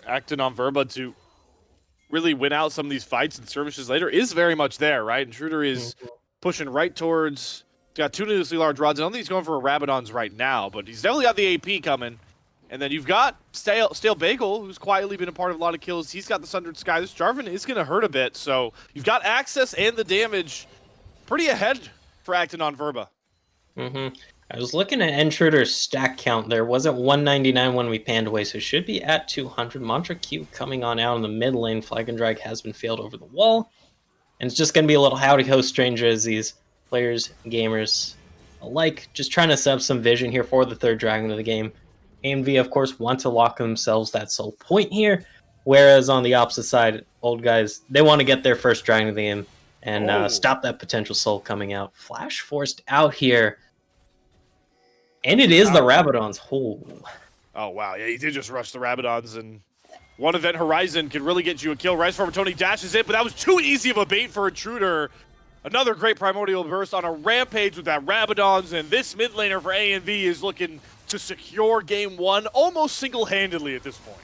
Acta on Verba to really win out some of these fights and skirmishes later is very much there, right? Intruder is pushing right towards, got two needlessly large rods. I don't think he's going for a Rabadon's right now, but he's definitely got the AP coming. And then you've got Stale Bagel, who's quietly been a part of a lot of kills. He's got the Sundered Sky. This Jarvan is going to hurt a bit. So you've got access and the damage pretty ahead for Acton on Verba. I was looking at Intruder's stack count. There wasn't 199 when we panned away, so it should be at 200. Mantra Q coming on out in the mid lane. Flag and Drag has been failed over the wall. And it's just going to be a little howdy ho stranger as these players, gamers alike, just trying to set up some vision here for the third dragon of the game. AMV, of course, want to lock themselves that soul point here, whereas on the opposite side, old guys, they want to get their first dragon of the game and stop that potential soul coming out. Flash forced out here. And it is the Rabadons. Oh, wow. Yeah, he did just rush the Rabadons, and one Event Horizon could really get you a kill. Rice Farmer Tony dashes it, but that was too easy of a bait for Intruder. Another great Primordial Burst on a rampage with that Rabadons, and this mid laner for AMV is looking to secure game one almost single-handedly at this point.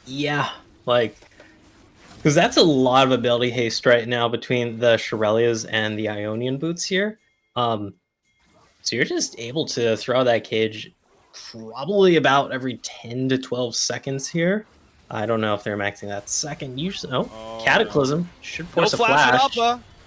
Yeah, because that's a lot of ability haste right now between the Shirelias and the Ionian boots here. So you're just able to throw that cage probably about every 10 to 12 seconds here. I don't know if they're maxing that second. Usually, Cataclysm should force a flash.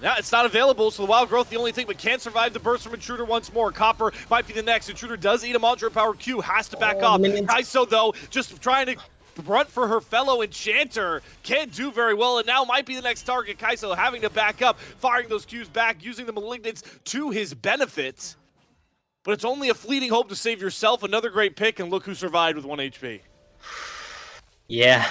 Yeah, it's not available, so the Wild Growth, the only thing, but can't survive the burst from Intruder once more. Copper might be the next. Intruder does eat a Mantra Power Q, has to back off. Kai'Sa, though, just trying to brunt for her fellow Enchanter. Can't do very well, and now might be the next target. Kai'Sa having to back up, firing those Qs back, using the Malignants to his benefit. But it's only a fleeting hope to save yourself. Another great pick, and look who survived with 1 HP. Yeah.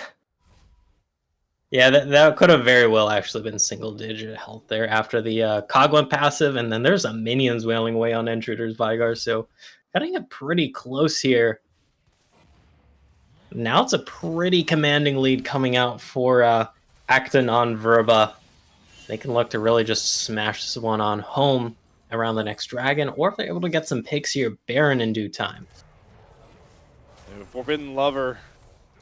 Yeah, that could have very well actually been single-digit health there after the Kog'Maw passive, and then there's some minions wailing away on Intruder's Vigar, so cutting it pretty close here. Now it's a pretty commanding lead coming out for Acton on Verba. They can look to really just smash this one on home around the next dragon, or if they're able to get some picks here, Baron in due time. Forbidden Lover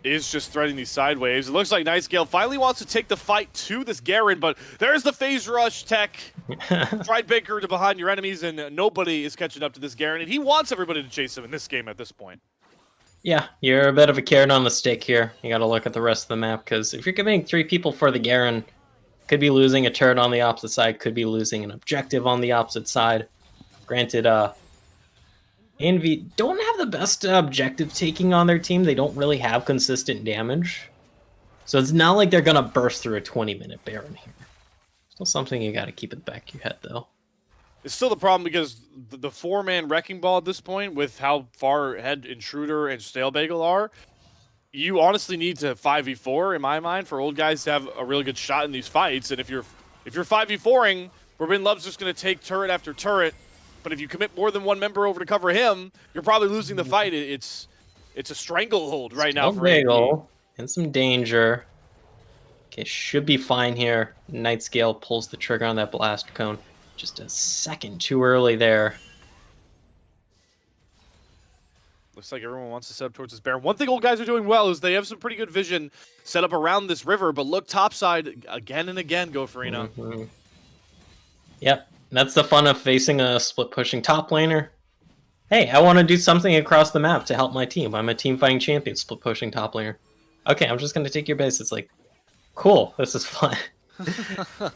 is just threading these sideways. It looks like Nightscale finally wants to take the fight to this Garen, but there's the phase rush tech. Tridebaker to behind your enemies, and nobody is catching up to this Garen, and he wants everybody to chase him in this game at this point. Yeah, you're a bit of a carrot on the stick here. You got to look at the rest of the map, because if you're giving 3 people for the Garen, could be losing a turret on the opposite side, could be losing an objective on the opposite side. Granted, Envy don't have the best objective taking on their team. They don't really have consistent damage. So it's not like they're going to burst through a 20-minute Baron here. Still something you got to keep in the back of your head, though. It's still the problem because the four-man wrecking ball at this point, with how far ahead Intruder and Stale Bagel are, you honestly need to 5v4 in my mind for old guys to have a really good shot in these fights. And if you're 5v4ing, Forbidden Love's just going to take turret after turret. But if you commit more than one member over to cover him, you're probably losing the fight. It's a stranglehold right now for Bagel in some danger. Okay, should be fine here. Nightscale pulls the trigger on that blast cone. Just a second too early there. Looks like everyone wants to set up towards this Baron. One thing old guys are doing well is they have some pretty good vision set up around this river, but look topside again and again, Go Farina. Yep, that's the fun of facing a split pushing top laner. Hey, I want to do something across the map to help my team. I'm a team fighting champion, split pushing top laner. Okay, I'm just going to take your base. It's like, cool, this is fun.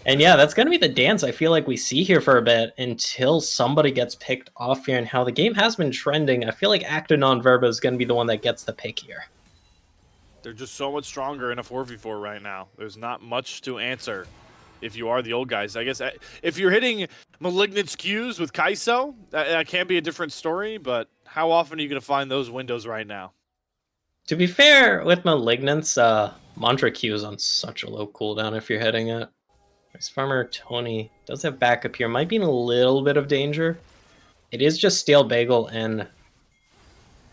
And yeah, that's going to be the dance I feel like we see here for a bit until somebody gets picked off here. And how the game has been trending, I feel like Acta Verba is going to be the one that gets the pick here. They're just so much stronger in a 4v4 right now. There's not much to answer if you are the old guys. I guess if you're hitting Malignant skews with Kai'So, that can be a different story, but how often are you going to find those windows right now? To be fair, with Malignance, Mantra Q is on such a low cooldown if you're hitting it. Ice Farmer Tony does have backup here. Might be in a little bit of danger. It is just Stale Bagel and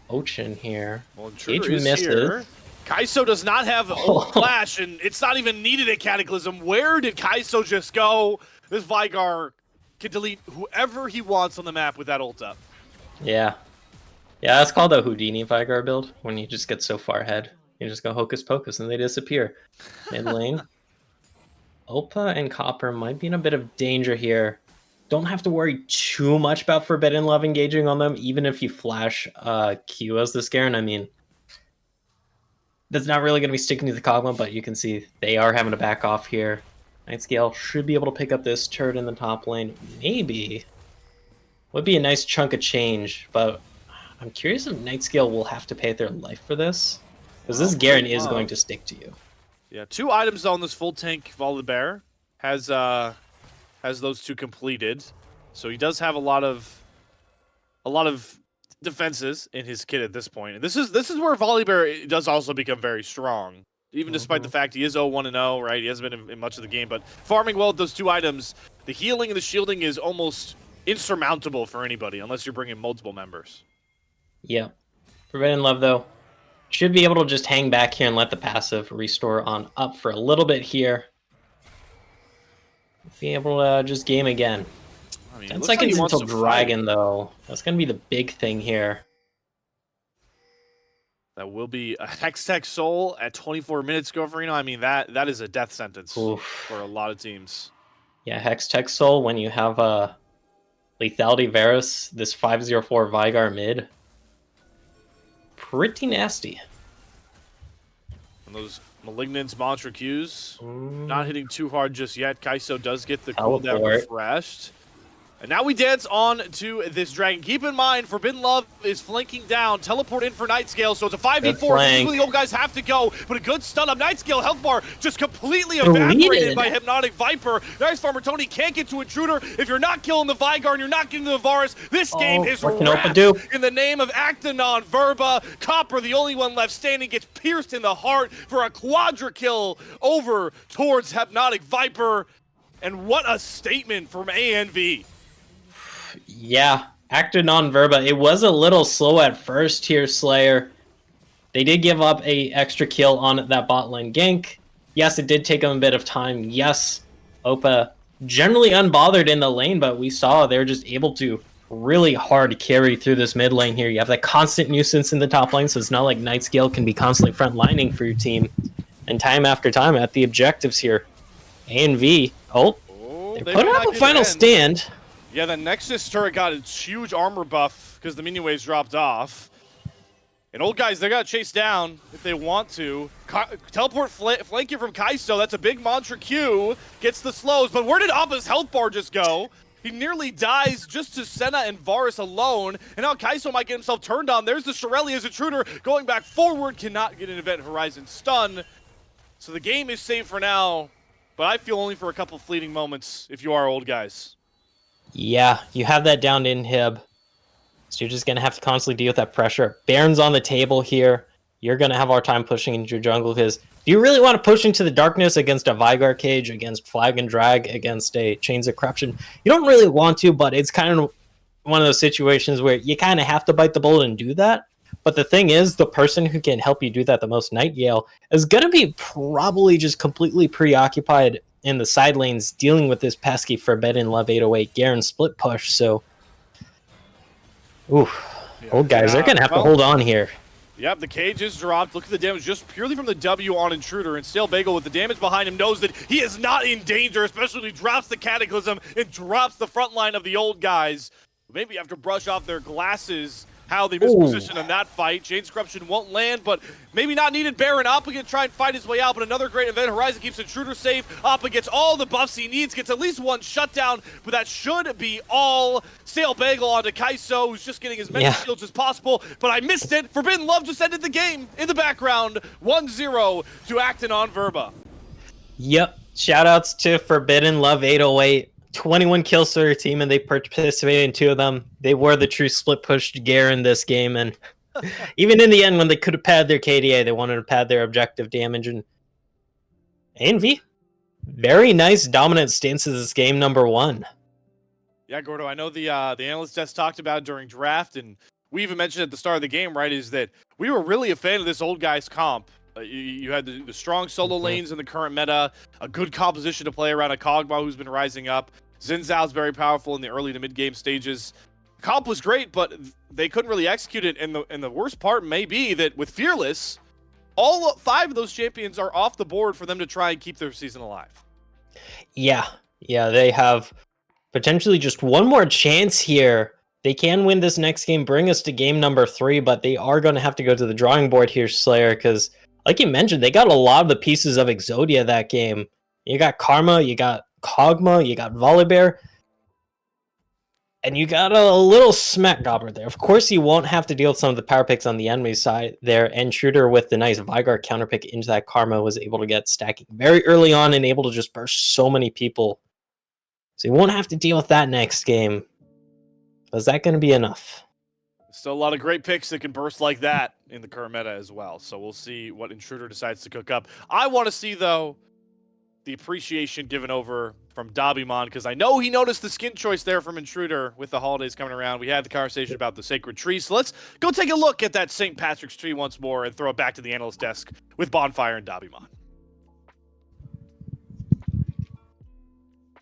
Ochin here. Well, Intruder Cage is misses. here. Kai'So does not have ult flash, and it's not even needed at Cataclysm. Where did Kai'So just go? This Vigar can delete whoever he wants on the map with that ult up. Yeah. Yeah, that's called a Houdini Vigar build, when you just get so far ahead. You just go Hocus Pocus and they disappear. Mid lane. Opa and Copper might be in a bit of danger here. Don't have to worry too much about Forbidden Love engaging on them, even if you flash Q as the Garen. I mean, that's not really going to be sticking to the Kog'Maw, but you can see they are having to back off here. Nightscale should be able to pick up this turret in the top lane. Maybe. Would be a nice chunk of change, but I'm curious if Nightscale will have to pay their life for this. Because this Garen is going to stick to you. Yeah, 2 items on this full tank Volibear. Has those 2 completed. So he does have a lot of defenses in his kit at this point. And this is where Volibear does also become very strong. Even despite the fact he is 0-1-0, right? He hasn't been in much of the game, but farming well with those 2 items, the healing and the shielding is almost insurmountable for anybody unless you're bringing multiple members. Yeah. Forbidden Love, though, should be able to just hang back here and let the passive restore on up for a little bit here. Be able to just game again. I mean, 10 seconds until Dragon, though. That's going to be the big thing here. That will be a Hextech Soul at 24 minutes, Go Farina. I mean, that is a death sentence for a lot of teams. Yeah, Hextech Soul, when you have Lethality Varus, this 504 Vigar mid. Pretty nasty. And those Malignance Mantra Qs, not hitting too hard just yet. Kai'So does get the cooldown refreshed. And now we dance on to this Dragon. Keep in mind, Forbidden Love is flanking down. Teleport in for Nightscale, so it's a 5v4. This is where the old guys have to go. But a good stun up. Nightscale health bar just completely evaporated by Hypnotic Viper. Nice Farmer Tony can't get to Intruder. If you're not killing the Vigar and you're not getting the Varus, this game is wrapped. In the name of Acta Verba, Copper, the only one left standing, gets pierced in the heart for a quadra kill over towards Hypnotic Viper. And what a statement from ANV. Yeah, Acta Verba. It was a little slow at first here, Slayer. They did give up a extra kill on that bot lane gank. Yes, it did take them a bit of time. Yes, Opa generally unbothered in the lane, but we saw they're just able to really hard carry through this mid lane here. You have that constant nuisance in the top lane, so it's not like Nightscale can be constantly front lining for your team. And time after time at the objectives here. ANV, they put up a final stand. Yeah, the Nexus turret got its huge armor buff because the minion waves dropped off. And old guys, they got chased down if they want to. Teleport flank you from Kai'So. That's a big Mantra Q. Gets the slows. But where did Appa's health bar just go? He nearly dies just to Senna and Varus alone. And now Kai'So might get himself turned on. There's the Shirelli's Intruder going back forward. Cannot get an Event Horizon stun. So the game is safe for now. But I feel only for a couple fleeting moments if you are old guys. Yeah, you have that down to inhib. So you're just going to have to constantly deal with that pressure. Baron's on the table here. You're going to have our time pushing into your jungle because do you really want to push into the darkness against a Vigar cage, against Flag and Drag, against a Chains of Corruption? You don't really want to, but it's kind of one of those situations where you kind of have to bite the bullet and do that. But the thing is, the person who can help you do that the most, Nightingale, is going to be probably just completely preoccupied in the side lanes dealing with this pesky Forbidden Love 808 Garen split push. So, ooh, old guys, they're going to have to hold on here. Yep, the cage is dropped. Look at the damage just purely from the W on Intruder. And Stale Bagel, with the damage behind him, knows that he is not in danger, especially when he drops the Cataclysm and drops the front line of the old guys. Maybe have to brush off their glasses how they mispositioned in that fight. Chains Corruption won't land, but maybe not needed. Baron Appa gonna try and fight his way out, but another great event. Horizon keeps Intruder safe. Appa gets all the buffs he needs, gets at least one shutdown, but that should be all. Stale Bagel onto Kaiso, who's just getting as many shields as possible, but I missed it. Forbidden Love just ended the game in the background. 1-0 to Acta on Verba. Yep, shoutouts to Forbidden Love 808. 21 kills to their team, and they participated in 2 of them. They were the true split push Garen this game, and even in the end, when they could have padded their KDA, they wanted to pad their objective damage. And ANV, very nice dominant stances this game number 1. Yeah, Gordo, I know the analyst desk talked about it during draft, and we even mentioned at the start of the game, right, is that we were really a fan of this old guy's comp. You had the strong solo lanes in the current meta, a good composition to play around a Kog'Maw who's been rising up. Xin Zhao's very powerful in the early to mid-game stages. Comp was great, but they couldn't really execute it, and the worst part may be that with Fearless, all 5 of those champions are off the board for them to try and keep their season alive. Yeah, they have potentially just one more chance here. They can win this next game, bring us to game number 3, but they are going to have to go to the drawing board here, Slayer, because like you mentioned, they got a lot of the pieces of Exodia that game. You got Karma, you got Kog'Maw, you got Volibear, and you got a little Smack Gobbler there. Of course, you won't have to deal with some of the power picks on the enemy side there. Intruder with the nice Vigar counterpick into that Karma was able to get stacking very early on and able to just burst so many people. So you won't have to deal with that next game. Is that going to be enough? Still a lot of great picks that can burst like that in the current meta as well. So we'll see what Intruder decides to cook up. I want to see, though, the appreciation given over from Dabimon, because I know he noticed the skin choice there from Intruder with the holidays coming around. We had the conversation about the sacred tree. So let's go take a look at that St. Patrick's tree once more and throw it back to the analyst desk with Bonfire and Dabimon.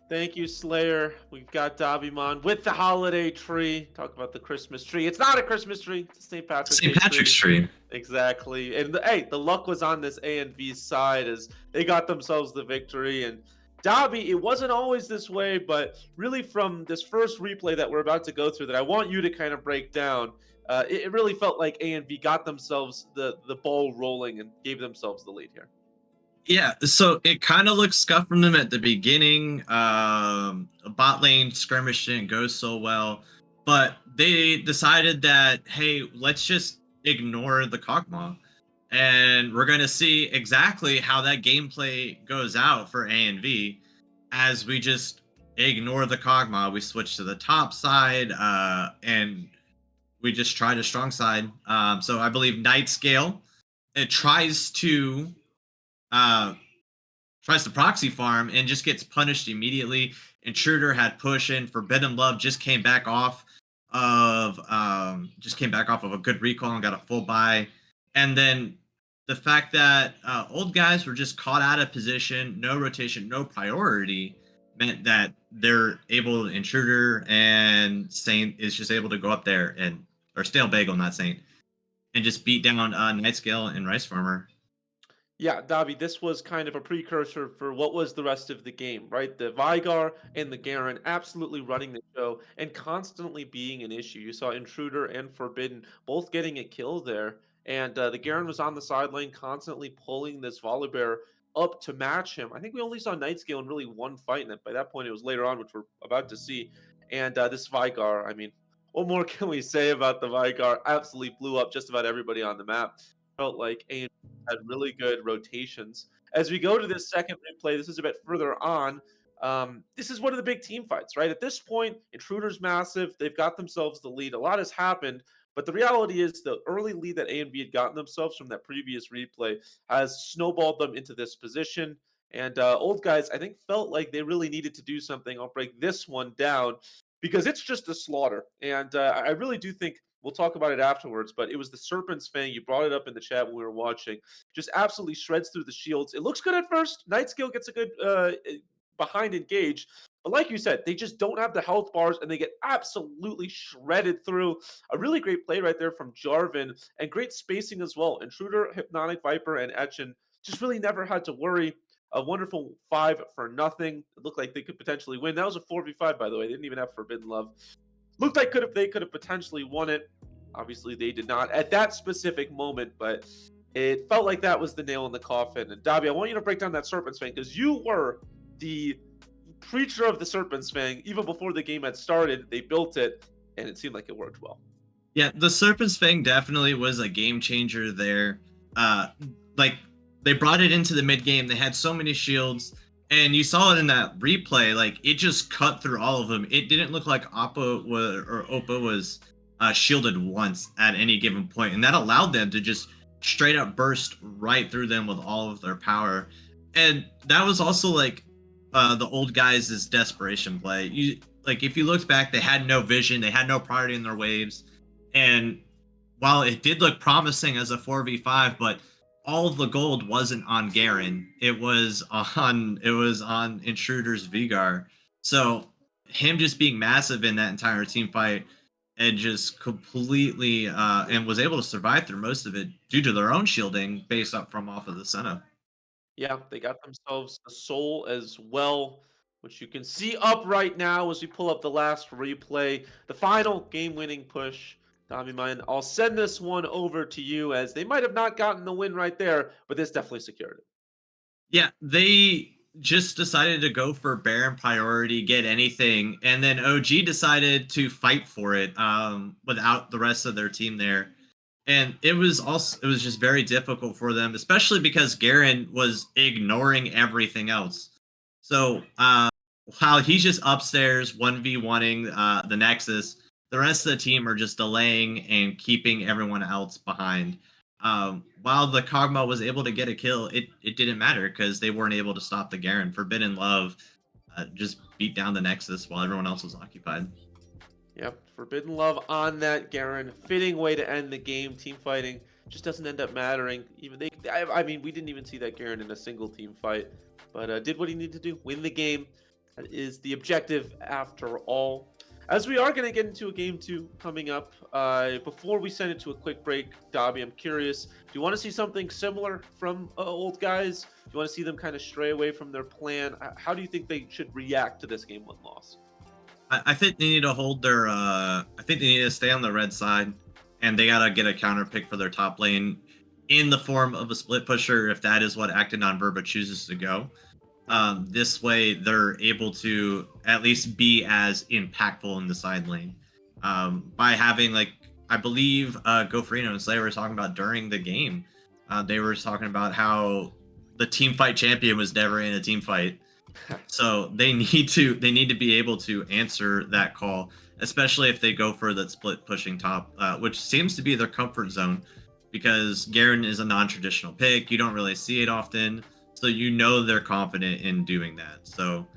Thank you, Slayer. We've got Dabimon with the holiday tree. Talk about the Christmas tree. It's not a Christmas tree. It's a St. Patrick's St. Patrick's tree. Exactly. And hey, the luck was on this ANV's side as they got themselves the victory. And Dabi, it wasn't always this way, but really from this first replay that we're about to go through that I want you to kind of break down, it really felt like ANV got themselves the ball rolling and gave themselves the lead here. Yeah, so it kind of looked scuffed from them at the beginning. Bot lane skirmish didn't go so well, but they decided that, hey, let's just ignore the Kog'Maw, and we're going to see exactly how that gameplay goes out for ANV as we just ignore the Kog'Maw. We switch to the top side, and we just try the strong side. So I believe Nightscale, it tries to proxy farm and just gets punished immediately. Intruder had push in. Forbidden Love just came back off of a good recall and got a full buy. And then the fact that old guys were just caught out of position, no rotation, no priority, meant that they're able, Intruder and Saint is just able to go up there or Stale Bagel, not Saint, and just beat down Nightscale and Rice Farmer. Yeah, Dabi, this was kind of a precursor for what was the rest of the game, right? The Vigar and the Garen absolutely running the show and constantly being an issue. You saw Intruder and Forbidden both getting a kill there, and the Garen was on the side lane constantly pulling this Volibear up to match him. I think we only saw Nightscale in really one fight, and by that point it was later on, which we're about to see. And this Vigar, I mean, what more can we say about the Vigar? Absolutely blew up just about everybody on the map. Felt like a had really good rotations. As we go to this second replay, this is a bit further on. This is one of the big team fights, right? At this point, Intruder's massive. They've got themselves the lead. A lot has happened, but the reality is the early lead that A and B had gotten themselves from that previous replay has snowballed them into this position. And old guys, I think, felt like they really needed to do something. I'll break this one down because it's just a slaughter. And I really do think we'll talk about it afterwards, but it was the Serpent's Fang. You brought it up in the chat when we were watching. Just absolutely shreds through the shields. It looks good at first. Night Scale gets a good behind engage. But like you said, they just don't have the health bars and they get absolutely shredded through. A really great play right there from Jarvan and great spacing as well. Intruder, Hypnotic Viper, and Etchen just really never had to worry. A wonderful 5 for nothing. It looked like they could potentially win. That was a 4v5, by the way. They didn't even have Forbidden Love. Looked like they could have potentially won it. Obviously, they did not at that specific moment, but it felt like that was the nail in the coffin. And Dobby, I want you to break down that Serpent's Fang because you were the preacher of the Serpent's Fang. Even before the game had started, they built it, and it seemed like it worked well. Yeah, the Serpent's Fang definitely was a game changer there. Like, they brought it into the mid game. They had so many shields, and you saw it in that replay. Like, it just cut through all of them. It didn't look like Oppa was shielded once at any given point, and that allowed them to just straight up burst right through them with all of their power. And that was also like the old guys' desperation play. If you looked back, they had no vision, they had no priority in their waves, and while it did look promising as a 4v5, but all of the gold wasn't on Garen. It was on Intruder's Vigar. So him just being massive in that entire team fight and just completely and was able to survive through most of it due to their own shielding based up from off of the Senna. Yeah, they got themselves a soul as well, which you can see up right now as we pull up the last replay, the final game-winning push. Tommy Mine, I'll send this one over to you as they might have not gotten the win right there, but this definitely secured it. Yeah, they just decided to go for Baron priority, get anything, and then OG decided to fight for it without the rest of their team there. And it was just very difficult for them, especially because Garen was ignoring everything else. So while he's just upstairs 1v1ing the Nexus, the rest of the team are just delaying and keeping everyone else behind. While the Kog'Maw was able to get a kill, it didn't matter because they weren't able to stop the Garen. Forbidden Love just beat down the Nexus while everyone else was occupied. Yep, Forbidden Love on that Garen. Fitting way to end the game. Team fighting just doesn't end up mattering. Even I mean, we didn't even see that Garen in a single team fight, but did what he needed to do, win the game. That is the objective after all. As we are going to get into a game 2 coming up, before we send it to a quick break, Dobby, I'm curious, do you want to see something similar from old guys? Do you want to see them kind of stray away from their plan? How do you think they should react to this game 1 loss? I think they need to hold their. I think they need to stay on the red side, and they gotta get a counter pick for their top lane in the form of a split pusher if that is what Acta on Verba chooses to go. This way, they're able to at least be as impactful in the side lane by having, like, I believe Gofrino and Slayer were talking about during the game. They were talking about how the team fight champion was never in a team fight. So they need to be able to answer that call, especially if they go for that split pushing top, which seems to be their comfort zone because Garen is a non-traditional pick. You don't really see it often, so they're confident in doing that. So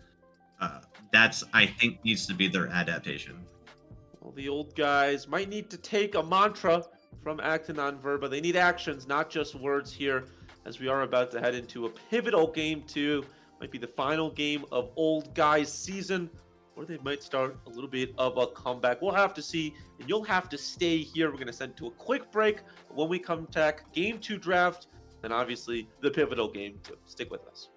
that's, I think, needs to be their adaptation. Well, the old guys might need to take a mantra from Acta on Verba. They need actions, not just words here, as we are about to head into a pivotal game 2. Might be the final game of old guys season, or they might start a little bit of a comeback. We'll have to see, and you'll have to stay here. We're going to send to a quick break. When we come back, game 2 draft, and obviously the pivotal game 2. Stick with us.